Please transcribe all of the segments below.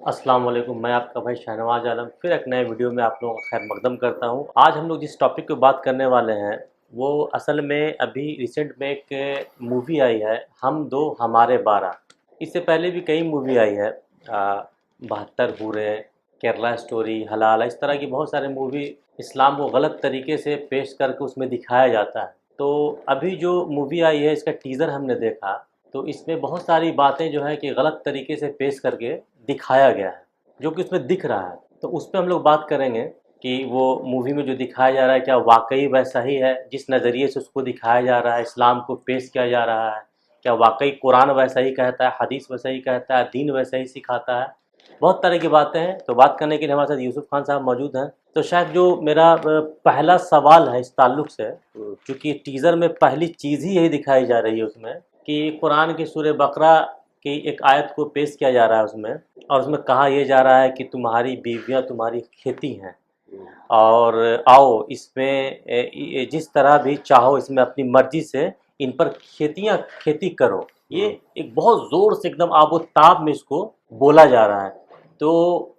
अस्सलाम वालेकुम। मैं आपका भाई शाहनवाज आलम फिर एक नए वीडियो में आप लोगों का खैर मकदम करता हूँ। आज हम लोग जिस टॉपिक पे बात करने वाले हैं वो असल में अभी रिसेंट में एक मूवी आई है, हम दो हमारे 12। इससे पहले भी कई मूवी आई है, 72 पूरे, केरला स्टोरी, हलाल, इस तरह की बहुत सारे मूवी इस्लाम को गलत तरीके से पेश करके उसमें दिखाया जाता है। तो अभी जो मूवी आई है इसका टीज़र हमने देखा, तो इसमें बहुत सारी बातें जो है कि गलत तरीके से पेश करके दिखाया गया है, जो कि उसमें दिख रहा है। तो उस पे हम लोग बात करेंगे कि वो मूवी में जो दिखाया जा रहा है क्या वाकई वैसा ही है जिस नज़रिए से उसको दिखाया जा रहा है, इस्लाम को पेश किया जा रहा है। क्या वाकई कुरान वैसा ही कहता है, हदीस वैसा ही कहता है, दीन वैसा ही सिखाता है। बहुत तरह की बातें हैं। तो बात करने के लिए हमारे साथ यूसुफ खान साहब मौजूद हैं। तो शायद जो मेरा पहला सवाल है इस ताल्लुक से, क्योंकि टीज़र में पहली चीज़ ही यही दिखाई जा रही है उसमें कि कुरान की सूरह बकरा की एक आयत को पेश किया जा रहा है उसमें, और उसमें कहा यह जा रहा है कि तुम्हारी बीवियां तुम्हारी खेती हैं, और आओ इसमें जिस तरह भी चाहो इसमें अपनी मर्जी से इन पर खेती करो। ये एक बहुत ज़ोर से एकदम आबोताब में इसको बोला जा रहा है। तो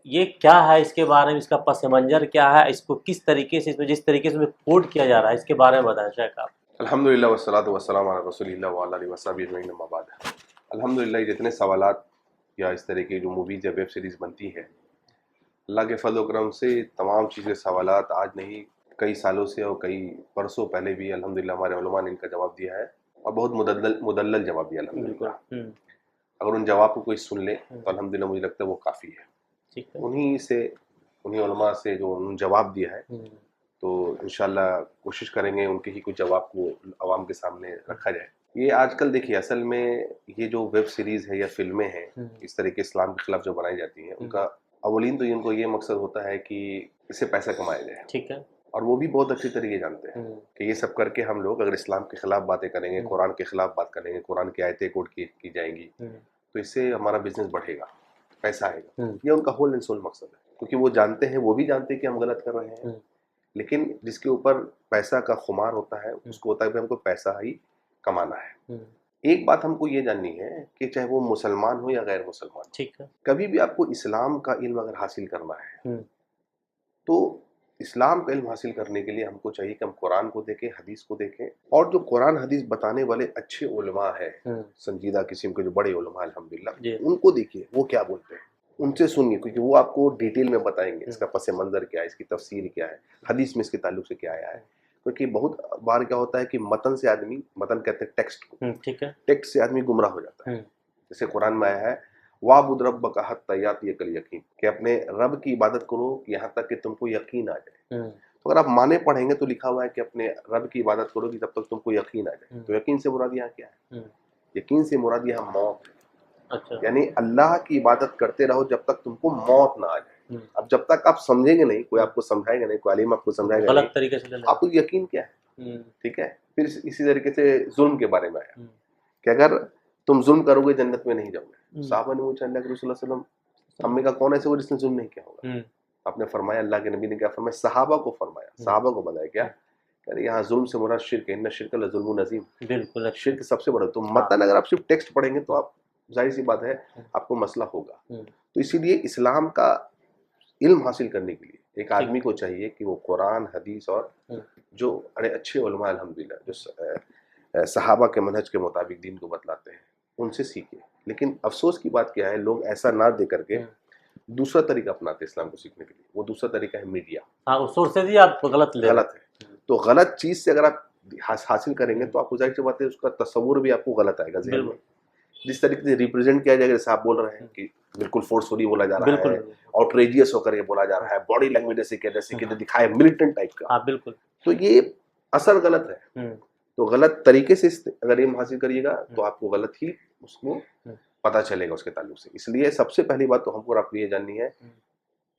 ये क्या है, इसके बारे में इसका पस मंज़र क्या है, इसको किस तरीके से इसमें जिस तरीके से इसमें कोड किया जा रहा है इसके बारे में बताएं शेख आप। अल्हम्दुलिल्लाह वस्सलातु वस्सलामु अला रसूलिल्लाह व अला आलिहि वसहबिहि अजमईन अम्मा बाद। अल्हम्दुलिल्लाह जितने सवालात या इस तरह की जो मूवीज़ या वेब सीरीज़ बनती है, अल्लाह के फज़ल व करम से तमाम चीज़ें सवालात आज नहीं कई सालों से और कई बरसों पहले भी अल्हम्दुलिल्लाह हमारे उलमा ने इनका जवाब दिया है, और बहुत मुदल्लल जवाब दिया अल्हम्दुलिल्लाह। अगर उन जवाब को कोई सुन ले तो अल्हम्दुलिल्लाह मुझे लगता है वो काफ़ी है। ठीक है। उन्हीं उलमा से जो उन्होंने जवाब दिया है, तो इंशाल्लाह कोशिश करेंगे उनके ही कुछ जवाब को आवाम के सामने रखा जाए। ये आजकल देखिए असल में ये जो वेब सीरीज़ है या फिल्में हैं इस तरह के इस्लाम के खिलाफ जो बनाई जाती हैं, उनका अवलीन तो इनको ये मकसद होता है कि इससे पैसा कमाया जाए। ठीक है। और वो भी बहुत अच्छी तरीके जानते हैं कि ये सब करके हम लोग अगर इस्लाम के खिलाफ बातें करेंगे, कुरान के खिलाफ बात करेंगे, कुरान की आयतें कोट की जाएंगी, तो इससे हमारा बिजनेस बढ़ेगा, पैसा आएगा। ये उनका होल एंड सोल मकसद है, क्योंकि वो जानते हैं, वो भी जानते हैं कि हम गलत कर रहे हैं, लेकिन जिसके ऊपर पैसा का खुमार होता है उसको होता है कि हमको पैसा ही कमाना है। एक बात हमको ये जाननी है कि चाहे वो मुसलमान हो या गैर मुसलमान, ठीक है। कभी भी आपको इस्लाम का इल्म अगर हासिल करना है तो इस्लाम का इल्म हासिल करने के लिए हमको चाहिए कि हम कुरान को देखें, हदीस को देखें, और जो कुरान हदीस बताने वाले अच्छे उलमा है, संजीदा किस्म के जो बड़े उलमा अल्हम्दुलिल्लाह, उनको देखिए वो क्या बोलते हैं, उनसे सुनिए, क्योंकि वो आपको डिटेल में बताएंगे इसका पस मंज़र क्या है, इसकी तफसीर क्या है, हदीस में इसके ताल्लुक से क्या आया है। क्योंकि बहुत बार क्या होता है कि मतन कहते हैं टेक्स्ट को, ठीक है। टेक्स्ट से आदमी गुमराह हो जाता है। जैसे कुरान में आया है वाबुद रब्बका हत्ता यातियकल यकीन, कि अपने रब की इबादत करो यहाँ तक कि तुमको यकीन आ जाए। तो अगर आप माने पढ़ेंगे तो लिखा हुआ है कि अपने रब की इबादत करो कि जब तक तुमको यकीन आ जाए। तो यकीन से मुराद यहाँ क्या है? यकीन से मुराद यहाँ मौत है। अच्छा। यानी अल्लाह की इबादत करते रहो जब तक तुमको मौत ना आ जाए। अब जब तक आप समझेंगे नहीं, कोई आपको समझाएगा नहीं, कोई आलिम आपको समझाएगा गलत नहीं, तरीके से ले आपको यकीन क्या है? ठीक है। फिर इसी तरीके से जुल्म के बारे में आया कि अगर तुम जुल्म करोगे जन्नत में नहीं जाओगे। साहबा ने पूछा अल्लाह के रसूल सल्लल्लाहु अलैहि वसल्लम, हमने कहा कौन ऐसे वो जिसने जुल्म नहीं किया होगा? आपने फरमाया, अल्लाह के नबी ने क्या फरमाया? सहाबा को फरमाया, सहाबा को बताया क्या? अरे यहाँ जुल्म से मुराद शिर्क है, इन्ना शिर्क लजुल्मुन अज़ीम। बिल्कुल। शिर्क सबसे बड़ा। तो मतन अगर आप सिर्फ टेक्स्ट पढ़ेंगे तो आप जाहिर सी बात है आपको मसला होगा। तो इसीलिए इस्लाम का इल्म हासिल करने के लिए एक आदमी को चाहिए कि वो कुरान हदीस और जो बड़े अच्छे उलमा अल्हम्दुलिल्लाह जो सहाबा के मनहज के मुताबिक दीन को बतलाते हैं उनसे सीखे। लेकिन अफसोस की बात क्या है, लोग ऐसा ना दे करके दूसरा तरीका अपनाते हैं इस्लाम को सीखने के लिए। वो दूसरा तरीका है मीडिया। हाँ, सोर्सेज ही आप गलत ले गलत है। तो गलत चीज से अगर आप हासिल करेंगे तो आपको जाहिर सी बात है उसका तस्वुर भी आपको गलत आएगा ज़हन में। जिस तरीके से रिप्रेजेंट किया जाएगा, जैसे आप बोल रहे हैं कि बिल्कुल फोर्सफुली बोला जा रहा है, आउटरेजियस होकर ये बोला जा रहा है, बॉडी लैंग्वेज जैसे कि दिखाए मिलिटेंट टाइप का। हाँ बिल्कुल। तो ये असर गलत है। तो गलत तरीके से अगर इल्म हासिल करिएगा तो आपको गलत ही उसको पता चलेगा उसके ताल्लुक से। इसलिए सबसे पहली बात तो हमको आपको ये जाननी है,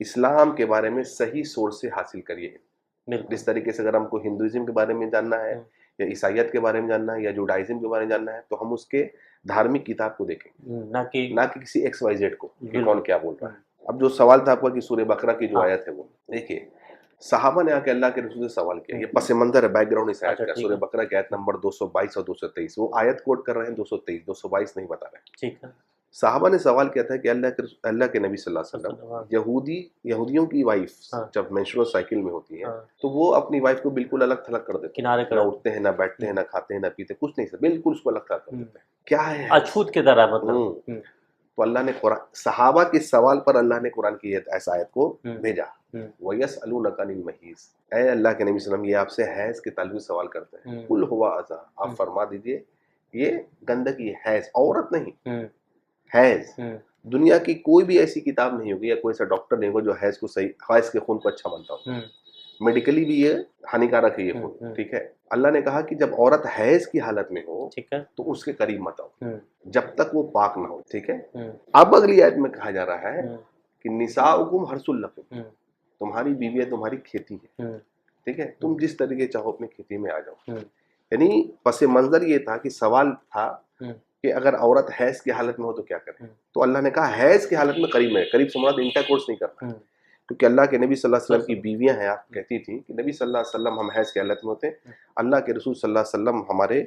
इस्लाम के बारे में सही सोर्स से हासिल करिए। जिस तरीके से अगर हमको हिंदुइज्म के बारे में जानना है या ईसाइयत के बारे में जानना है या जुडाइज्म के बारे में जानना है तो हम उसके धार्मिक किताब को देखें, ना कि किसी XYZ को कि कौन क्या बोल रहा है। अब जो सवाल था आपका कि सूरह बकरा की जो आयत है, वो देखिए सहाबा ने आके अल्लाह के रसूल से सवाल किया। ये पस मंजर है, बैकग्राउंड इस आयत का। सूरह बकरा की आयत नंबर 222 और 223। वो आयत कोट कर रहे हैं 223, 222 नहीं बता रहे। ठीक है। صحابہ نے سوال کیا تھا کہ اللہ کے نبی صلی اللہ علیہ وسلم یہودیوں کی وائف جب مینسٹرول سائیکل میں ہوتی ہے تو وہ اپنی وائف کو بالکل الگ تھلگ کر دیتے ہیں، نہ اٹھتے ہیں، نہ بیٹھتے ہیں، نہ کھاتے ہیں، نہ پیتے، کچھ نہیں، بالکل اس کو الگ تھلگ کر دیتے ہیں. کیا ہے اچھوت کی طرح مطلب. تو اللہ نے صحابہ کے سوال پر اللہ نے قرآن کی ایسا آیت کو بھیجا، وَيَسْأَلُونَكَ عَنِ الْمَحِيضِ، اے اللہ کے نبی صلی اللہ علیہ وسلم یہ آپ سے حیض کے تعلق سوال کرتے ہیں. قُلْ هُوَ أَذًى، آپ فرما دیجئے یہ گندگی ہے، حیض، عورت نہیں، حیض. دنیا کی کوئی بھی ایسی کتاب نہیں ہوگی یا کوئی ایسا ڈاکٹر نہیں ہوگا جو حیض کو صحیح، حیض کے خون کو اچھا مانتا ہو. میڈیکلی بھی یہ ہانیکارک ہے یہ خون. ٹھیک ہے، اللہ نے کہا کہ جب عورت حیض کی حالت میں ہو تو اس کے قریب مت آؤ جب تک وہ پاک نہ ہو. ٹھیک ہے. اب اگلی آیت میں کہا جا رہا ہے کہ نساؤکم حرث لکم، تمہاری بیویاں تمہاری کھیتی ہے. ٹھیک ہے، تم جس طریقے چاہو اپنی کھیتی میں آ جاؤ. یعنی پس منظر یہ تھا کہ سوال تھا کہ اگر عورت حیض کی حالت میں ہو تو کیا کرے. تو اللہ نے کہا حیض کی حالت میں قریب میں، قریب سے مراد انٹر کورس نہیں کرنا، کیونکہ اللہ کے نبی صلی اللہ علیہ وسلم کی بیویاں ہیں، آپ کہتی تھیں کہ نبی صلی اللہ علیہ وسلم ہم حیض کی حالت میں ہوتے ہیں، اللہ کے رسول صلی اللہ علیہ وسلم ہمارے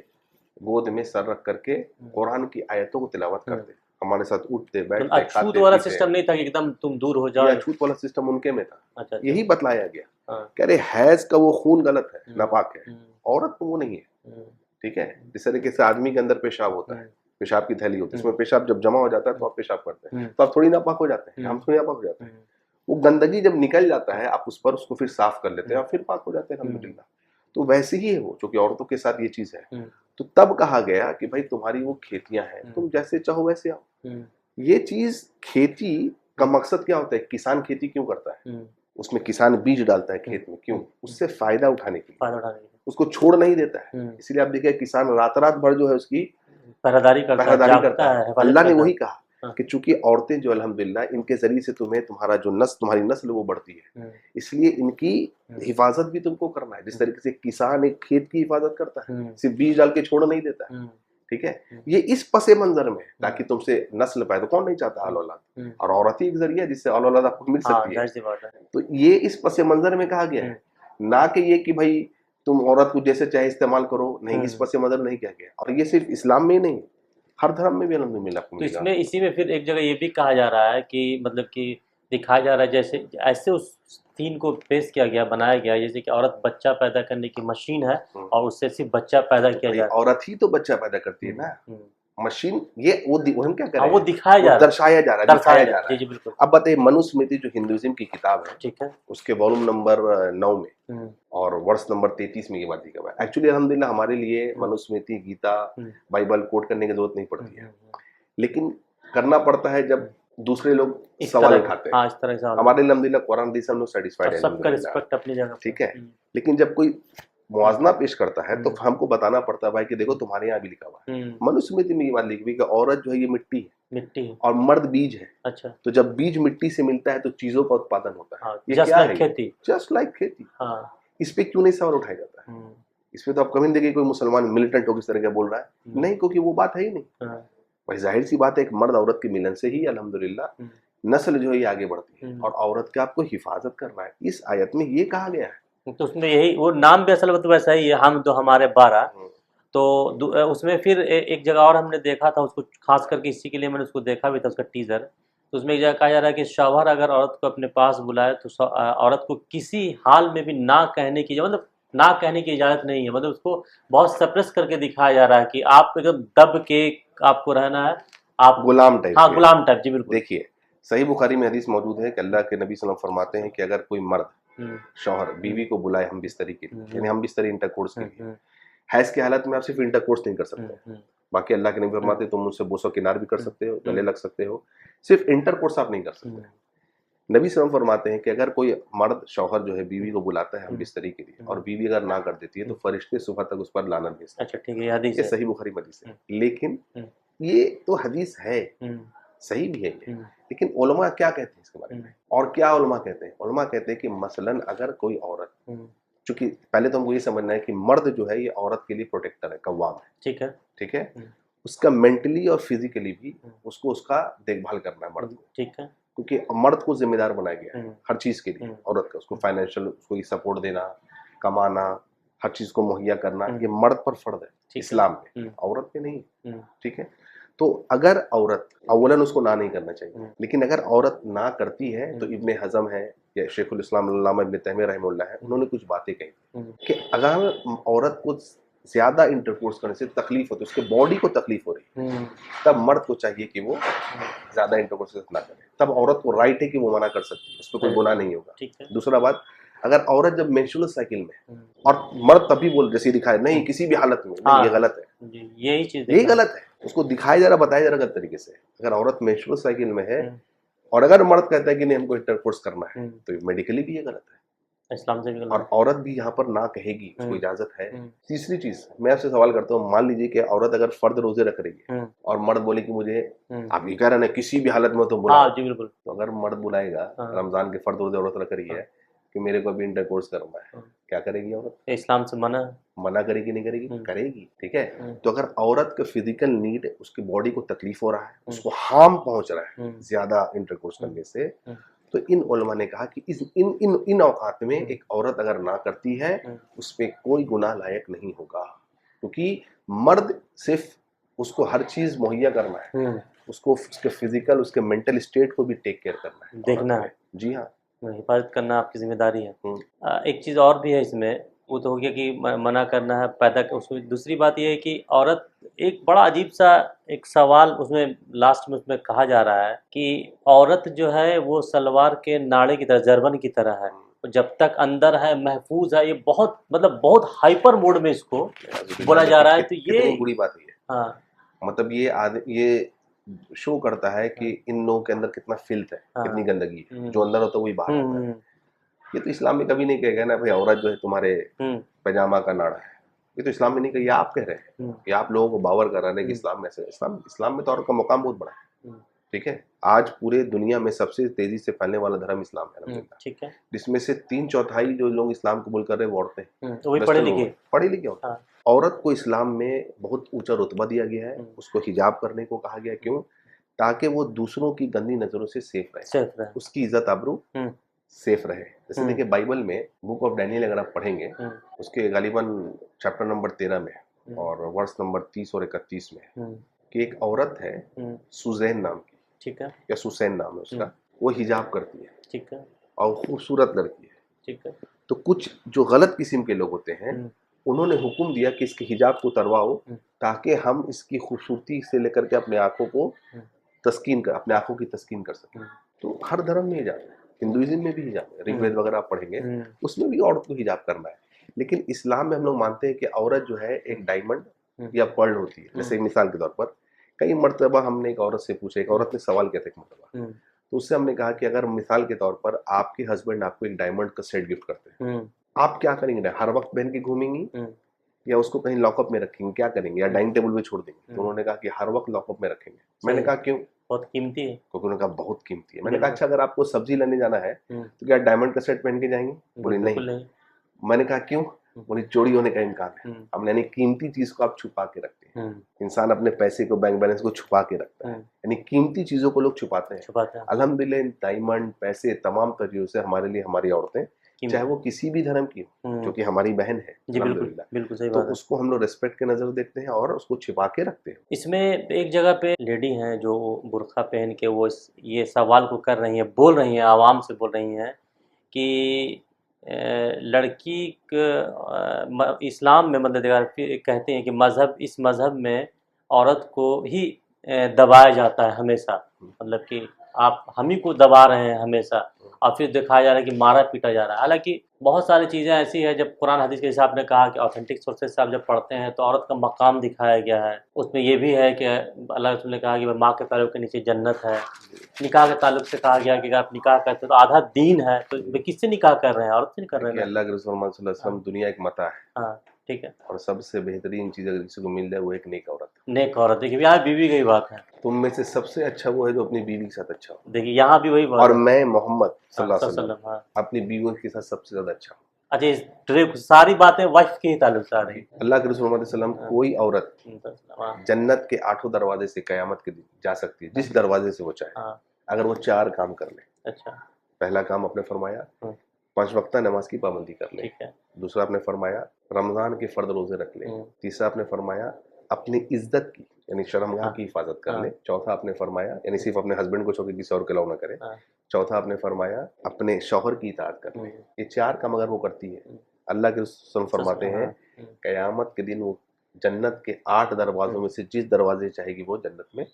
گود میں سر رکھ کر کے قرآن کی آیتوں کو تلاوت کرتے، ہمارے ساتھ اٹھتے بیٹھتے چھوت والا سسٹم نہیں تھا کہ ایک دم تم دور ہو جاؤ. چھوت والا سسٹم ان کے میں تھا. یہی بتلایا گیا کہ ارے حیض کا وہ خون غلط ہے، ناپاک ہے، عورت کو وہ نہیں ہے. ٹھیک ہے، جس طریقے سے آدمی کے اندر پیشاب ہوتا ہے، پیشاب کی تھیلی ہوتی ہے، اس میں پیشاب جب جمع ہو جاتا ہے تو آپ پیشاب کرتے ہیں، تو آپ تھوڑی ناپاک ہو جاتے ہیں، ہم تھوڑی ناپاک ہو جاتے ہیں. وہ گندگی جب نکل جاتا ہے آپ اس کو پھر صاف کر لیتے ہیں اور پھر پاک ہو جاتے ہیں الحمدللہ. تو ویسے ہی ہے وہ، چونکہ عورتوں کے ساتھ یہ چیز ہے. تو تب کہا گیا کہ بھائی تمہاری وہ کھیتیاں ہیں، تم جیسے چاہو ویسے آؤ. یہ چیز کھیتی کا مقصد کیا ہوتا ہے؟ کسان کھیتی کیوں کرتا ہے؟ اس میں کسان بیج ڈالتا ہے کھیت میں، کیوں؟ اس سے فائدہ اٹھانے کے لیے، اس کو چھوڑ نہیں دیتا ہے. اس لیے آپ دیکھیں کسان رات بھر جو ہے اس کی پہراداری کرتا ہے. اللہ نے وہی کہا کہ چونکہ عورتیں جو الحمدللہ ان کے ذریعے سے تمہارا جو تمہاری نسل وہ بڑھتی ہے، اس لیے ان کی حفاظت بھی تم کو کرنا ہے. جس طریقے سے کسان ایک کھیت کی حفاظت کرتا ہے، صرف بیج ڈال کے چھوڑ نہیں دیتا ہے. ٹھیک ہے، یہ اس پس منظر میں تاکہ تم سے نسل پیدا، کون نہیں چاہتا آل اولاد، اور عورت ہی ایک ذریعہ جس سے آل اولاد آپ کو مل سکتی ہے. تو یہ اس پس منظر میں کہا گیا ہے، نہ کہ یہ کہ بھائی تم عورت کو جیسے چاہے استعمال کرو، نہیں، اس پس منظر نہیں کیا گیا. اور یہ صرف اسلام میں ہی نہیں، ہر دھرم میں بھی الحمدللہ آپ کو ملے گا. اسی میں پھر ایک جگہ یہ بھی کہا جا رہا ہے کہ مطلب کہ دکھایا جا رہا ہے جیسے ایسے اس تین کو پیش کیا گیا، بنایا گیا جیسے کہ عورت بچہ پیدا کرنے کی مشین ہے اور اس سے صرف بچہ پیدا کیا جائے. عورت ہی تو بچہ پیدا کرتی ہے نا، مشین یہ وہ کیا کریں، وہ دکھایا جا رہا ہے، درشایا جا رہا ہے، دکھایا جا رہا ہے. جی بالکل. اب بتائیے منوسمرتی جو ہندوازم کی کتاب ہے، ٹھیک ہے، اس کے والوم نمبر 9 میں اور ورس نمبر 33 میں یہ بات لکھا ہوا ہے. ایکچولی الحمدللہ ہمارے لیے منوسمرتی، گیتا، بائبل کوٹ کرنے کی ضرورت نہیں پڑتی ہے، لیکن کرنا پڑتا ہے جب دوسرے لوگ سوال اٹھاتے ہیں. اس طرح سے ہمارے الحمدللہ قرآن حدیث ہم لوگ سیٹسفائیڈ ہیں، سب کا رسپیکٹ اپنی جگہ. ٹھیک ہے، لیکن جب کوئی موازنہ پیش کرتا ہے تو ہم کو بتانا پڑتا ہے بھائی کہ دیکھو تمہارے یہاں بھی لکھا ہوا ہے. منوسمرتی میں یہ بات لکھی ہوئی کہ عورت جو ہے یہ مٹی ہے اور مرد بیج ہے. اچھا، تو جب بیج مٹی سے ملتا ہے تو چیزوں کا اتپادن ہوتا ہے. یہ جسٹ کیا لائک ہے؟ کھیتی. جسٹ لائک کھیتی. اس پہ کیوں نہیں سوال اٹھایا جاتا ہے؟ اس پہ تو آپ کبھی نہیں دیکھیں کوئی مسلمان ملیٹنٹ ہو کس طرح کا بول رہا ہے، نہیں، کیونکہ وہ بات ہے ہی نہیں. بھائی ظاہر سی بات ہے ایک مرد عورت کے ملن سے ہی الحمدللہ نسل جو ہے یہ آگے بڑھتی ہے، اور عورت کا آپ کو حفاظت کرنا ہے. اس آیت میں یہ کہا گیا ہے. تو اس میں یہی وہ نام بھی اصل تو ویسا ہی ہے، ہم تو ہمارے 12. تو اس میں پھر ایک جگہ اور ہم نے دیکھا تھا اس کو، خاص کر کے اسی کے لیے میں نے اس کو دیکھا بھی تھا، اس کا ٹیزر. تو اس میں ایک جگہ کہا جا رہا ہے کہ شوہر اگر عورت کو اپنے پاس بلائے تو عورت کو کسی حال میں بھی نہ کہنے کی، مطلب نہ کہنے کی اجازت نہیں ہے. مطلب اس کو بہت سپریس کر کے دکھایا جا رہا ہے کہ آپ ایک دم دب کے آپ کو رہنا ہے، آپ غلام ٹائپ. ہاں، غلام ٹائپ. جی بالکل. دیکھیے صحیح بخاری میں حدیث موجود ہے کہ اللہ کے نبی صلی اللہ علیہ وسلم فرماتے ہیں کہ اگر کوئی مرد شوہر بیوی کو بلائے ہم بستری کے لیے، یعنی ہم بستری انٹر کورس کے لیے، حیض کی حالت میں آپ صرف انٹر کورس نہیں کر سکتے، باقی اللہ کے نبی فرماتے ہیں تم مجھ سے بوسو کنار بھی کر سکتے ہو، گلے لگ سکتے ہو، صرف انٹر کورس آپ نہیں کر سکتے. نبی صلی اللہ علیہ وسلم فرماتے ہیں کہ اگر کوئی مرد شوہر جو ہے بیوی کو بلاتا ہے ہم بستری کے لیے، اور بیوی اگر نہ کر دیتی ہے تو فرشتے صبح تک اس پر لعنت بھیجتے ہیں. اچھا ٹھیک ہے، حدیث یہ ہے، صحیح بخاری میں حدیث ہے. لیکن یہ تو حدیث ہے، صحیح بھی ہے یہ، لیکن علماء کیا کہتے ہیں اس کے بارے میں، اور کیا علماء کہتے ہیں؟ علماء کہتے ہیں کہ مثلاً اگر کوئی عورت، چونکہ پہلے تو ہم کو یہ سمجھنا ہے کہ مرد جو ہے یہ عورت کے لیے پروٹیکٹر ہے، قوام ہے. ٹھیک ہے، ٹھیک ہے، اس کا مینٹلی اور فزیکلی بھی اس کو اس کا دیکھ بھال کرنا ہے مرد کو. ٹھیک ہے، کیونکہ مرد کو ذمہ دار بنایا گیا ہے ہر چیز کے لیے. عورت کا اس کو فائنینشیل، اس کو سپورٹ دینا، کمانا، ہر چیز کو مہیا کرنا، یہ مرد پر فرض ہے اسلام میں، عورت پہ نہیں. ٹھیک ہے، تو اگر عورت اولن اس کو نہ نہیں کرنا چاہیے، لیکن اگر عورت نہ کرتی ہے تو ابن حزم ہے یا شیخ الاسلام علامہ ابن تیمیہ رحمہ اللہ ہے، انہوں نے کچھ باتیں کہی کہ اگر عورت کو زیادہ انٹرکورس کرنے سے تکلیف ہوتی ہے، اس کے باڈی کو تکلیف ہو رہی ہے، تب مرد کو چاہیے کہ وہ زیادہ انٹرکورس نہ کرے، تب عورت کو رائٹ ہے کہ وہ منع کر سکتی ہے، اس پہ کوئی گناہ نہیں ہوگا۔ دوسرا بات، اگر عورت جب مینسٹرول سائیکل میں، اور مرد تب بھی بول جیسے دکھائے نہیں کسی بھی حالت میں، نہیں یہ غلط ہے، یہی غلط ہے، اس کو دکھایا جا رہا، بتایا جا رہا غلط طریقے سے۔ اگر عورت مینسٹرول سائیکل میں ہے اور اگر مرد کہتا ہے کہ نہیں ہم کو انٹرکورس کرنا ہے، تو میڈیکلی بھی یہ غلط ہے، اسلام سے بھی اور عورت بھی یہاں پر نہ کہے گی، اس کو اجازت ہے۔ تیسری چیز میں آپ سے سوال کرتا ہوں، مان لیجیے کہ عورت اگر فرد روزے رکھ رہی ہے اور مرد بولے کہ مجھے، آپ یہ کہہ رہے ہیں کسی بھی حالت میں تو بلاؤ، تو اگر مرد بلائے گا رمضان کے فرد روزے عورت رکھ رہی ہے کہ میرے کو ابھی انٹرکورس کرنا ہے، کیا کرے گی عورت؟ اسلام سے منع کرے گی نہیں کرے گی؟ کرے گی، ٹھیک ہے۔ تو اگر عورت کا فزیکل نیڈ، اس کی باڈی کو تکلیف ہو رہا ہے، اس کو ہارم پہنچ رہا ہے زیادہ انٹرکورس کرنے سے، تو ان علماء نے کہا کہ ان اوقات میں ایک عورت اگر نہ کرتی ہے اس پہ کوئی گناہ لائق نہیں ہوگا، کیونکہ مرد صرف اس کو ہر چیز مہیا کرنا ہے، اس کو اس کے فزیکل، اس کے مینٹل اسٹیٹ کو بھی ٹیک کیئر کرنا ہے، دیکھنا ہے، جی ہاں، حفاظت کرنا آپ کی ذمہ داری ہے۔ ایک چیز اور بھی ہے اس میں، وہ تو ہو گیا کہ منع کرنا ہے پیدا، اس میں دوسری بات یہ ہے کہ عورت، ایک بڑا عجیب سا ایک سوال اس میں لاسٹ میں اس میں کہا جا رہا ہے کہ عورت جو ہے وہ سلوار کے ناڑے کی طرح، زربن کی طرح ہے، جب تک اندر ہے محفوظ ہے۔ یہ بہت مطلب بہت ہائپر موڈ میں اس کو بولا جا رہا ہے، تو یہ کتنی بری بات ہے۔ ہاں، مطلب یہ شو کرتا ہے کہ ان لوگوں کے اندر کتنا فلت ہے، کتنی گندگی ہے، جو اندر ہوتا ہے وہی باہر آتا ہے۔ یہ تو اسلام میں کبھی نہیں کہے گا نا بھائی عورت جو ہے تمہارے پیجامہ کا ناڑا ہے، یہ تو اسلام میں نہیں کہا، یہ آپ کہہ رہے ہیں، یہ آپ لوگوں کو باور کر رہے ہیں کہ اسلام میں ایسے۔ اسلام میں تو عورت کا مقام بہت بڑا ہے، ٹھیک ہے۔ آج پورے دنیا میں سب سے تیزی سے پھیلنے والا دھرم اسلام ہے الحمدللہ، ٹھیک ہے، جس میں سے 3/4 جو لوگ اسلام قبول کر رہے ہیں وہ عورتیں، وہی پڑھے لکھے عورتیں۔ عورت کو اسلام میں بہت اونچا رتبہ دیا گیا ہے، اس کو حجاب کرنے کو کہا گیا ہے، کیوں؟ تاکہ وہ دوسروں کی گندی نظروں سے سیف رہے، اس کی عزت آبرو سیف رہے۔ جیسے دیکھیں بائبل میں بک آف ڈینیل اگر آپ پڑھیں گے، اس کے غالباً چیپٹر نمبر 13 میں اور ورس نمبر 30 اور 31 میں، کہ ایک عورت ہے سوزین نام کی، ٹھیک ہے، یا سوسین نام ہے اس کا، وہ حجاب کرتی ہے، ٹھیک ہے، اور خوبصورت لڑکی ہے، ٹھیک ہے۔ تو کچھ جو غلط قسم کے لوگ ہوتے ہیں، انہوں نے حکم دیا کہ اس کے حجاب کو اترواؤ، تاکہ ہم اس کی خوبصورتی سے لے کر کے اپنے آنکھوں کو تسکین کر، اپنے آنکھوں کی تسکین کر سکیں۔ تو ہر دھرم میں حجاب ہے، ہندوازم میں بھی حجاب ہے، رگ وید وغیرہ آپ پڑھیں گے اس میں بھی عورت کو حجاب کرنا ہے۔ لیکن اسلام میں ہم لوگ مانتے ہیں کہ عورت جو ہے ایک ڈائمنڈ یا پرل ہوتی ہے۔ جیسے مثال کے طور پر کئی مرتبہ ہم نے ایک عورت سے پوچھا، ایک عورت نے سوال کیا تھا ایک مرتبہ، تو اس سے ہم نے کہا کہ اگر مثال کے طور پر آپ کے ہسبینڈ آپ کو ایک ڈائمنڈ کا سیٹ گفٹ کرتے ہیں، آپ کیا کریں گے؟ ہر وقت پہن کے گھومیں گی یا اس کو کہیں لاک اپ میں رکھیں گے؟ کیا کریں گے؟ یا ڈائننگ ٹیبل پہ چھوڑ دیں گے؟ تو انہوں نے کہا کہ ہر وقت لاک اپ میں رکھیں گے۔ میں نے کہا کیوں؟ بہت قیمتی ہے، کیونکہ انہوں نے کہا بہت قیمتی ہے۔ میں نے کہا اچھا اگر آپ کو سبزی لینے جانا ہے تو کیا ڈائمنڈ کا سیٹ پہن کے جائیں گے؟ بولے نہیں۔ میں نے کہا کیوں؟ بولے چوری ہونے کا امکان ہے۔ ہم نے، یعنی قیمتی چیز کو آپ چھپا کے رکھتے ہیں، انسان اپنے پیسے کو، بینک بیلنس کو چھپا کے رکھتا ہے، یعنی قیمتی چیزوں کو لوگ چھپاتے ہیں۔ الحمدللہ ڈائمنڈ، پیسے، تمام طریقوں سے ہمارے لیے ہماری عورتیں، چاہے وہ کسی بھی دھرم کی ہو، جو کہ ہماری بہن ہے الحمدللہ، تو اس کو ہم لوگ ریسپیکٹ کے نظر دیکھتے ہیں اور اس کو چھپا کے رکھتے ہیں۔ اس میں ایک جگہ پہ لیڈی ہیں جو برقع پہن کے وہ یہ سوال کو کر رہی ہیں، بول رہی ہیں، عوام سے بول رہی ہیں کہ لڑکی اسلام میں مطلب کہتے ہیں کہ مذہب، اس مذہب میں عورت کو ہی دبایا جاتا ہے ہمیشہ، مطلب کہ آپ ہم ہی کو دبا رہے ہیں ہمیشہ، اور پھر دکھایا جا رہا ہے کہ مارا پیٹا جا رہا ہے۔ حالانکہ بہت ساری چیزیں ایسی ہیں، جب قرآن حدیث کے حساب نے کہا کہ آتھینٹک سورسز سے آپ جب پڑھتے ہیں تو عورت کا مقام دکھایا گیا ہے۔ اس میں یہ بھی ہے کہ اللہ رسول نے کہا کہ ماں کے تعلق کے نیچے جنت ہے۔ نکاح کے تعلق سے کہا گیا کہ اگر آپ نکاح کرتے تو آدھا دین ہے، تو کس سے نکاح کر رہے ہیں؟ عورت سے نہیں کر رہے ہیں۔ اللہ کے رسول صلی اللہ علیہ وسلم، دنیا ایک متاع ہے، ہاں ٹھیک ہے، اور سب سے بہترین چیز اگر کسی کو مل جائے وہ ایک نیک عورت۔ نیک عورت، دیکھیے یہاں بیوی کی بات ہے، تم میں سے سب سے اچھا وہ ہے جو اپنی بیوی کے ساتھ اچھا ہو۔ دیکھیے یہاں بھی وہی بات ہے، اور میں محمد صلی اللہ علیہ وسلم وسلم اپنی بیویوں کے ساتھ سب سے زیادہ اچھا ہوں۔ اچھا، ساری باتیں وقت کے ہی تعلق سے آ رہی ہیں۔ اللہ کے رسول صلی اللہ علیہ وسلم، کوئی عورت جنت کے 8 دروازے سے قیامت کے دن جا سکتی ہے، جس دروازے سے وہ چاہے، اگر وہ 4 کام کر لے۔ اچھا، پہلا کام آپ نے فرمایا 5 وقتہ نماز کی پابندی کر لے، دوسرا آپ نے فرمایا رمضان کے فرض روزے رکھ لے، تیسرا آپ نے فرمایا اپنی عزت کی यानी शर्मगाह हाँ, की हिफाजत कर हाँ। ले। चौथा आपने फरमाया यानी सिर्फ अपने हस्बैंड को छोड़ के किसी और के अलाउ ना करे। हाँ। चौथा आपने फरमाया अपने शौहर की इताअत कर ले। ये 4 काम अगर वो करती है, अल्लाह के रसूल फरमाते हैं क़यामत के दिन वो जन्नत के 8 दरवाज़ों में से जिस दरवाजे चाहेगी वो जन्नत में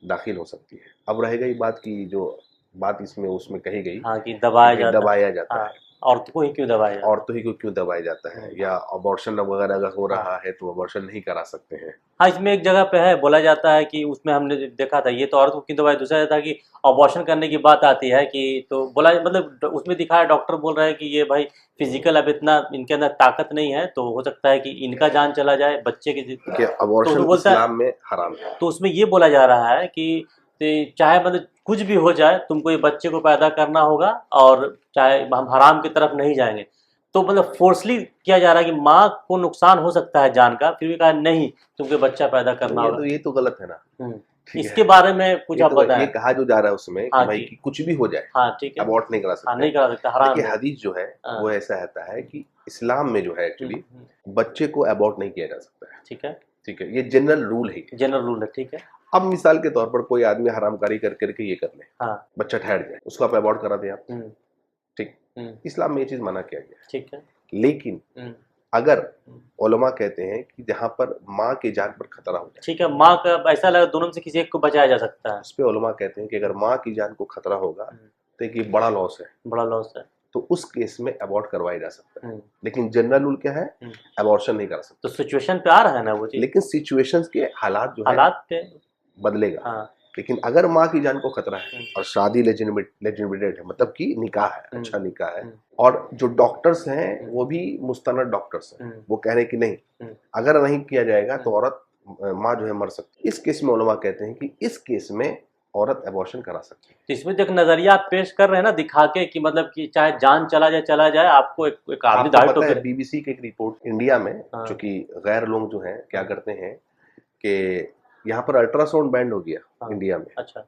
दाखिल हो सकती है। अब रह गई बात की जो बात इसमें उसमें कही गई हाँ, कि दबाया जाता है, औरतों को ही क्यों दबाया जाता है? औरतों ही को क्यों दबाया जाता है, या अबॉर्शन वगैरह अगर हो रहा है तो अबॉर्शन नहीं करा सकते हैं। हाँ, इसमें एक जगह पे है, बोला जाता है कि उसमें हमने देखा था, ये तो औरत को क्यों दबाया, दूसरा था कि अबॉर्शन करने की बात आती है कि तो बोला मतलब उसमें दिखाया, डॉक्टर बोल रहे हैं कि ये भाई फिजिकल अब इतना इनके अंदर ताकत नहीं है, तो हो सकता है कि इनका जान चला जाए, बच्चे की अबॉर्शन तो बोलता है, इस्लाम में हराम है। तो उसमें ये बोला जा रहा है कि चाहे मतलब कुछ भी हो जाए, तुमको ये बच्चे को पैदा करना होगा और चाहे हम हराम की तरफ नहीं जाएंगे। तो मतलब फोर्सली किया जा रहा है कि माँ को नुकसान हो सकता है जान का, फिर भी कहा नहीं तुमको बच्चा पैदा करना होगा। ये तो गलत है ना। इसके बारे में कुछ आप बताएं। ये कहा जो जा रहा है उसमें कि हाँ भाई जी, कि कुछ भी हो जाए, हाँ ठीक है, अबॉर्ट नहीं करा सकते। हाँ नहीं करा सकता, हराम देखिए है। हदीस जो है हाँ। वो ऐसा रहता है कि इस्लाम में जो है एक्चुअली बच्चे को अबॉर्ट नहीं किया जा सकता है। ठीक है, ठीक है, ये जनरल रूल है, जनरल रूल है। ठीक है, अब मिसाल के तौर पर कोई आदमी हरामकारी कर करके ये कर ले, हाँ, बच्चा ठहर जाए, उसको आप अबॉर्ट करा दें आप, ठीक, इस्लाम में ये चीज मना किया गया है। ठीक है, लेकिन अगर उलमा कहते हैं कि जहाँ पर माँ की जान पर खतरा हो जाए, ठीक है, माँ का ऐसा लगा दोनों में से किसी एक को बचाया जा सकता है, उस पे उलमा कहते हैं कि अगर माँ की जान को खतरा होगा तो एक ये बड़ा लॉस है, बड़ा लॉस है, तो उस केस में अबॉर्ट करवाया जा सकता है। लेकिन जनरल रूल क्या है, अबॉर्शन नहीं कर सकते। तो सिचुएशन पे आ रहा है ना वो चीज, लेकिन सिचुएशंस के हालात जो है हालात पे बदलेगा। हाँ, लेकिन अगर माँ की जान को खतरा है और शादी लेजिटिमेट है, मतलब कि निकाह है, अच्छा निकाह है, और जो डॉक्टर्स हैं वो भी मुस्तनद डॉक्टर्स हैं, वो कह रहे हैं कि नहीं अगर नहीं किया जाएगा तो औरत माँ जो है मर सकती है। इस केस में उलमा कहते हैं कि इस केस में औरत अबॉर्शन करा सकती है। तो इसमें जो नजरिया आप पेश कर रहे हैं ना, दिखा के कि मतलब कि चाहे जान चला जाए आपको एक आदमी दाढ़ी पता है टोपी। बीबीसी की एक रिपोर्ट इंडिया में, हाँ। जो कि गैर लोग जो हैं क्या करते हैं कि यहाँ पर अल्ट्रासाउंड बैंड हो गया। हाँ। इंडिया में। अच्छा,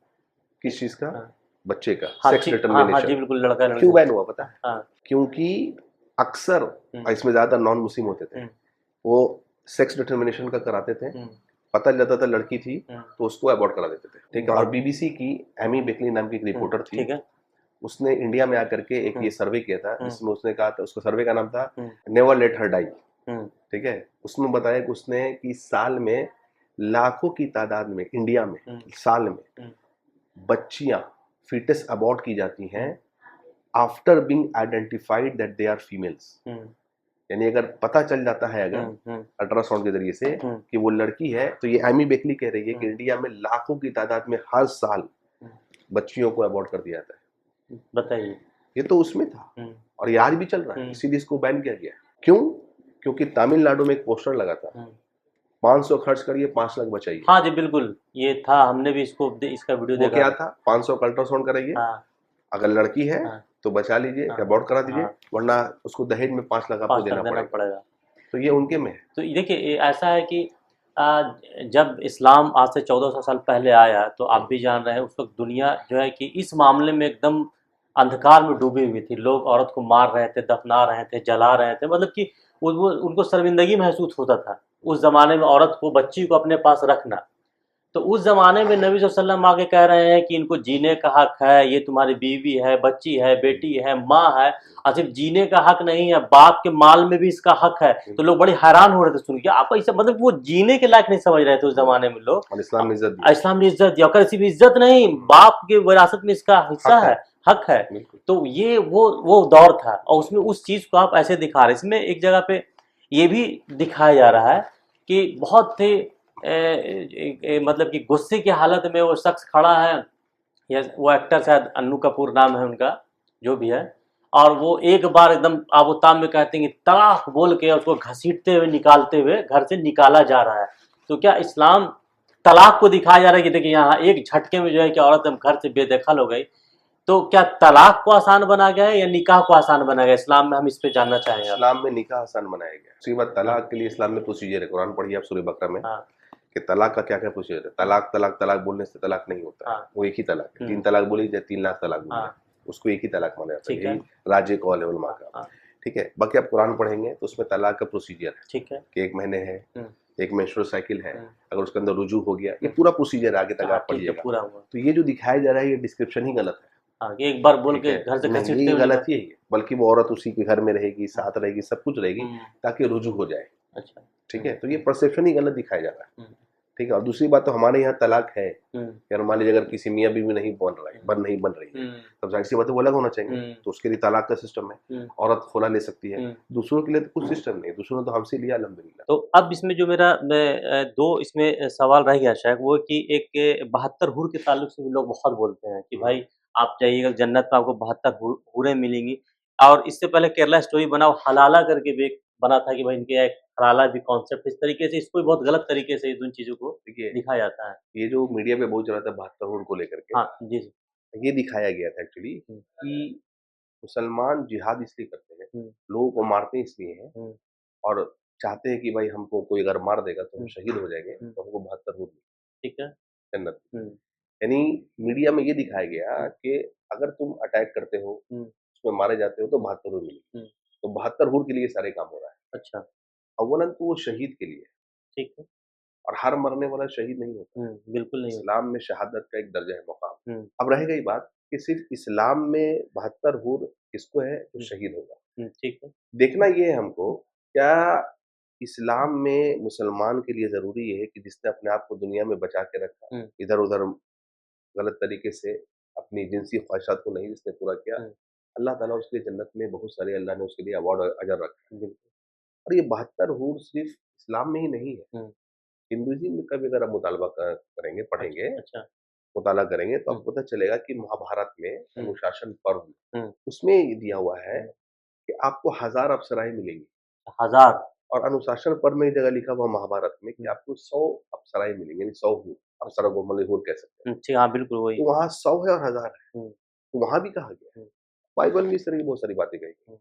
किस चीज का? हाँ। बच्चे का। हाँ, सेक्स डिटर्मिनेशन। हाँ, जी बिल्कुल, लड़का क्यों बैन हुआ पता है? हाँ। क्योंकि अक्सर इसमें ज्यादा नॉन मुस्लिम होते थे, वो सेक्स डिटर्मिनेशन का कराते थे, पता चलता था लड़की थी तो उसको अबॉर्ट करा देते थे। ठीक है, और बीबीसी की एमी बेकली नाम की एक रिपोर्टर थी, ठीक है, उसने इंडिया में आकर के एक ये सर्वे किया था, जिसमें उसने कहा था, उसका सर्वे का नाम था नेवर लेट हर डाई। ठीक है, उसमें बताया कि उसने कि साल में लाखों की तादाद में इंडिया में साल में बच्चियां फिटस अबॉर्ट की जाती हैं after being identified that they are females. यानी अगर पता चल जाता है अगर अल्ट्रासाउंड के जरिए से कि वो लड़की है, तो ये एमी बेकली कह रही है कि इंडिया में लाखों की तादाद में हर साल बच्चियों को अबॉर्ट कर दिया जाता है। बताइए, ये तो उसमें था और ये आज भी चल रहा है, इसीलिए इसको बैन किया गया। क्यों? क्योंकि तमिलनाडु में एक पोस्टर लगा था, 500 खर्च करिए 5 लाख बचाइए। हाँ जी बिल्कुल, ये था, हमने भी इसका वीडियो देखा। क्या था? 500 का अल्ट्रासाउंड कराइए, अगर लड़की है तो बचा लीजिए, अबॉर्ट करा दीजिए, वरना उसको दहेज में 5 लाख आपको देना पड़ेगा। तो ये उनके में है। तो देखिए ऐसा है कि जब इस्लाम आज से 1400 साल पहले आया, तो आप भी जान रहे हैं उस वक्त दुनिया जो है कि इस मामले में एकदम अंधकार में डूबी हुई थी। लोग औरत को मार रहे थे, दफना रहे थे, जला रहे थे, मतलब कि उनको शर्मिंदगी महसूस होता था उस ज़माने में औरत को, बच्ची को अपने पास रखना। तो उस ज़माने में नबी सल्लल्लाहु अलैहि वसल्लम आके कह रहे हैं कि इनको जीने का हक है, ये तुम्हारी बीवी है, बच्ची है, बेटी है, माँ है, और सिर्फ जीने का हक नहीं है, बाप के माल में भी इसका हक है। तो लोग बड़े हैरान हो रहे थे सुन के, आप ऐसा मतलब वो जीने के लायक नहीं समझ रहे थे उस ज़माने में लोग। इस्लाम ने इज्जत दिया, और सिर्फ इज्जत नहीं, बाप के विरासत में इसका हिस्सा है, हक है। तो ये वो दौर था, और उसमें उस चीज़ को आप ऐसे दिखा रहे। इसमें एक जगह पे ये भी दिखाया जा रहा है कि बहुत थे मतलब कि गुस्से की हालत में वो शख्स खड़ा है, या वो एक्टर शायद अन्नू कपूर नाम है उनका, जो भी है, और वो एक बार एकदम आबोताम में कहते हैं कि तलाक बोल के उसको घसीटते हुए निकालते हुए घर से निकाला जा रहा है। तो क्या इस्लाम तलाक को दिखाया जा रहा है कि देखिए यहाँ एक झटके में जो है कि औरत घर से बेदखल हो गई। तो क्या तलाक को आसान बना गया है या निकाह को आसान बना गया इस्लाम में? हम इस पे जानना चाहेंगे। इस्लाम में निकाह आसान बनाया गया। उसके बाद तलाक के लिए इस्लाम में प्रोसीजर है, कुरान पढ़िए आप सूरह बकरा में, कि तलाक का क्या क्या प्रोसीजर है। तलाक बोलने से तलाक नहीं होता है, वो एक ही तलाक है। 3 तलाक बोली जाए, 3 लाख तलाक बोली, उसको एक ही तलाक माना जाता है। यही राज्य कौल है उलमा का। ठीक है, बाकी आप कुरान पढ़ेंगे तो उसमें तलाक का प्रोसीजर है। ठीक है, कि 1 महीने है, एक मेंस्ट्रुअल साइकिल है, अगर उसके अंदर रुजू हो गया, ये पूरा प्रोसीजर आगे तक आप पढ़िएगा। पूरा हुआ। तो ये जो दिखाया जा रहा है ये डिस्क्रिप्शन ही गलत है। हाँ, कि एक बार बोल ठीक के है, घर से नहीं घसीटते ये हुए गलत ही है, बल्कि वो औरत उसी के घर में रहेगी, साथ रहेगी, सब कुछ रहेगी हम्म, ताकि रुजू हो जाए। अच्छा, ठीक है, तो ये परसेप्शन ही गलत दिखाया जा रहा है। हम्म, ठीक है, और दूसरी बात तो हमारे यहाँ तलाक है, हम्म, यार मान लीजिए अगर किसी मियाँ बीवी नहीं बन रही है, तब जाहिर सी बात है वो अलग होना चाहिए, तो उसके लिए तलाक का सिस्टम है, औरत खुला ले सकती है। दूसरों के लिए तो कुछ सिस्टम नहीं है, दूसरों ने तो हमसे लिया अल्हम्दुलिल्लाह। तो अब इसमें जो मेरा दो इसमें सवाल रह गया शायद, वो कि एक 72 हूर के ताल्लुक से भी लोग बहुत बोलते हैं कि भाई आप जाइएगा जन्नत में आपको 72 हूरें मिलेंगी। और इससे पहले केरला स्टोरी बना हलाला करके भी एक बना था कि भाई इनके एक हलाला भी कॉन्सेप्ट, इस तरीके से इसको भी बहुत गलत तरीके से इन चीज़ों को देखिए दिखाया जाता है। ये जो मीडिया पे बहुत चला था 72 हूर को लेकर के, हाँ, जी, जी। ये दिखाया गया था एक्चुअली कि मुसलमान जिहाद इसलिए करते हैं, लोगों को मारते इसलिए हैं और चाहते हैं कि भाई हमको कोई अगर मार देगा तो हम शहीद हो जाएंगे, तो हमको 72 हूर ठीक है। जन्नत। यानी मीडिया में ये दिखाया गया कि अगर तुम अटैक करते हो, उसमें मारे जाते हो तो 72 हूर मिलेगी। तो 72 हूर के लिए सारे काम हो रहा है। अच्छा, अव्वलन तो वो शहीद के लिए, ठीक है। और हर मरने वाला शहीद नहीं होता। बिल्कुल नहीं होता। इस्लाम में शहादत का एक दर्जा है, मुकाम। हुँ, अब रह गई बात कि सिर्फ इस्लाम में 72 हूर किसको है जो शहीद होगा। ठीक है। देखना ये है हमको, क्या इस्लाम में मुसलमान के लिए ज़रूरी है कि जिसने अपने आप को दुनिया में बचा के रखा, इधर-उधर गलत तरीके से अपनी जिनसी ख्वाहिशात को नहीं जिसने पूरा किया, अल्लाह ताला उसके लिए जन्नत में बहुत सारे अल्लाह ने उसके लिए अवार्ड और अजर रखा है। और ये 72 हूर सिर्फ इस्लाम में ही नहीं है, हिंदुइज़्म का भी अगर आप मुतालबा करेंगे, पढ़ेंगे, अच्छा। मुताला करेंगे तो आपको पता चलेगा कि महाभारत में अनुशासन पर्व उसमें ये दिया हुआ है कि आपको 1000 अप्सराएं मिलेंगी। 1000? और अनुशासन पर्व में एक जगह लिखा हुआ महाभारत में कि आपको 100 अप्सराएं मिलेंगी, यानी 100 हूर, अप्सरा को मतलब हूर कह सकते हैं। ठीक, हाँ, बिल्कुल वही। तो वहाँ 100 है और 1000 है, तो वहाँ भी कहा गया है। बाइबल में इस तरह की बहुत सारी बातें कही गई,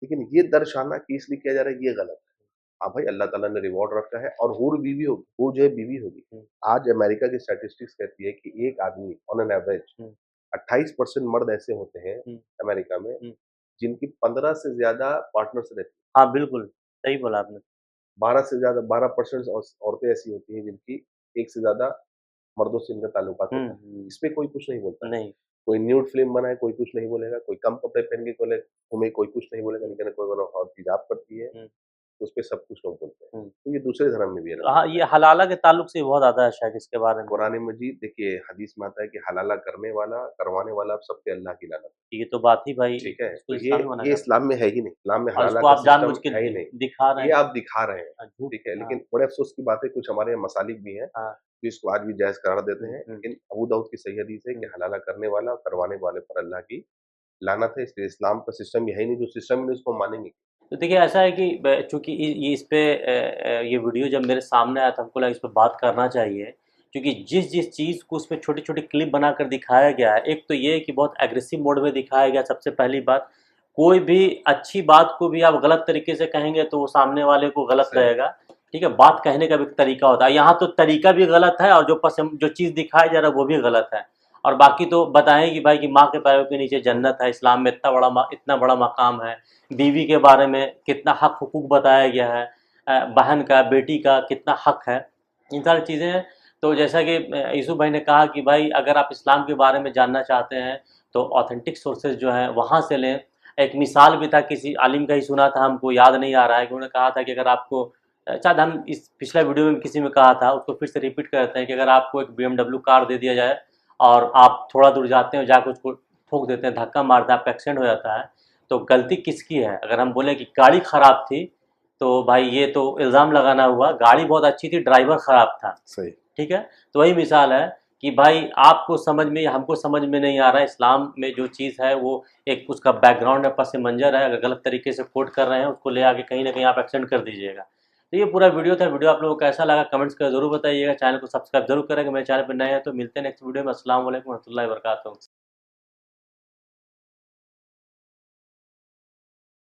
लेकिन ये दर्शाना कि इसलिए किया जा रहा है ये गलत है। हाँ भाई, अल्लाह ताला ने रिवॉर्ड रखा है और हूर बीवी होगी, वो जो है बीवी होगी। आज अमेरिका की स्टैटिस्टिक्स कहती है कि एक आदमी ऑन एन एवरेज 28% मर्द ऐसे होते हैं अमेरिका में जिनकी 15 से ज्यादा पार्टनर्स रहती हैं। हाँ, बिल्कुल, सही बोला आपने। 12% औरतें ऐसी होती हैं जिनकी एक से ज्यादा मर्दों से इनका ताल्लुकात होता है। इसमें कोई कुछ नहीं बोलता। नहीं। कोई न्यूड फिल्म बनाए कोई कुछ नहीं बोलेगा, कोई कम कपड़े पहन के घूमे कोई कुछ नहीं बोलेगा, लेकिन कोई और हिजाब करती है तो उसपे सब कुछ लोग बोलते हैं। तो ये दूसरे धर्म में भी है ना। हाँ, ये हलाला के ताल्लुक से बहुत आता है शायद इसके बारे में। कुरान मजीद देखिए हदीस में आता है कि हलाला करने वाला करवाने वाला सब पे अल्लाह की लानत। ये तो बात ही भाई, ठीक है, इसको तो इस्लाम में मना ये कर इस्लाम में है ही नहीं। इस्लाम में और हलाला इसको का आप जानबूझ सिस्टम के है ही नहीं। दिखा रहे ये हैं। आप दिखा रहे हैं, झूठ। ठीक है, हाँ, लेकिन बड़े अफसोस की बात है कुछ हमारे यहाँ मसालिक भी हैं हाँ। जो इसको आज भी जायज़ करार देते हैं, लेकिन अबू दाऊद की सही हदीस है कि हलाला करने वाला और करवाने वाले पर अल्लाह की लानत है। इसलिए इस्लाम का सिस्टम ये है ही नहीं, जो सिस्टम है उसको मानेंगे। तो देखिए ऐसा है कि चूँकि ये इस पे ये वीडियो जब मेरे सामने आया तो हमको लगा इस पे बात करना चाहिए, क्योंकि जिस चीज़ को उसमें छोटी-छोटी क्लिप बनाकर दिखाया गया है, एक तो ये है कि बहुत एग्रेसिव मोड में दिखाया गया सबसे पहली बात। कोई भी अच्छी बात को भी आप गलत तरीके से कहेंगे तो वो सामने वाले को गलत सही। रहेगा, ठीक है? बात कहने का भी एक तरीका होता है, यहाँ तो तरीका भी गलत है और जो चीज़ दिखाया जा रहा है वो भी गलत है। और बाकी तो बताएँ कि भाई कि माँ के पैरों के नीचे जन्नत है, इस्लाम में इतना बड़ा मकाम है, बीवी के बारे में कितना हक हुकूक बताया गया है, बहन का, बेटी का कितना हक है, इन सारी चीज़ें हैं। तो जैसा कि यूसुफ भाई ने कहा कि भाई अगर आप इस्लाम के बारे में जानना चाहते हैं तो ऑथेंटिक सोर्सेज जो हैं वहाँ से लें। एक मिसाल भी था, किसी आलिम का ही सुना था, हमको याद नहीं आ रहा है, कि उन्होंने कहा था कि अगर आपको शायद हम इस पिछला वीडियो में किसी में कहा था, उसको फिर से रिपीट करते हैं कि अगर आपको एक BMW कार दे दिया जाए और आप थोड़ा दूर जाते हैं, जाकर उसको ठोक देते हैं, धक्का मारते हैं, आपका एक्सीडेंट हो जाता है, तो गलती किसकी है? अगर हम बोलें कि गाड़ी ख़राब थी तो भाई ये तो इल्ज़ाम लगाना हुआ, गाड़ी बहुत अच्छी थी, ड्राइवर ख़राब था। सही। ठीक है? तो वही मिसाल है कि भाई आपको समझ में या हमको समझ में नहीं आ रहा है, इस्लाम में जो चीज़ है वो एक उसका बैकग्राउंड है, पस मंज़र है, अगर गलत तरीके से कोट कर रहे हैं उसको ले आके कहीं न कहीं आप एक्सटेंड कर दीजिएगा। तो ये पूरा वीडियो था, वीडियो आप लोगों को कैसा लगा कमेंट्स करके ज़रूर बताइएगा, चैनल को सब्सक्राइब ज़रूर करें, अगर मेरे चैनल पर नए हैं तो। मिलते हैं नेक्स्ट वीडियो में। अस्सलाम वालेकुम रहमतुल्लाहि व बरकातहू।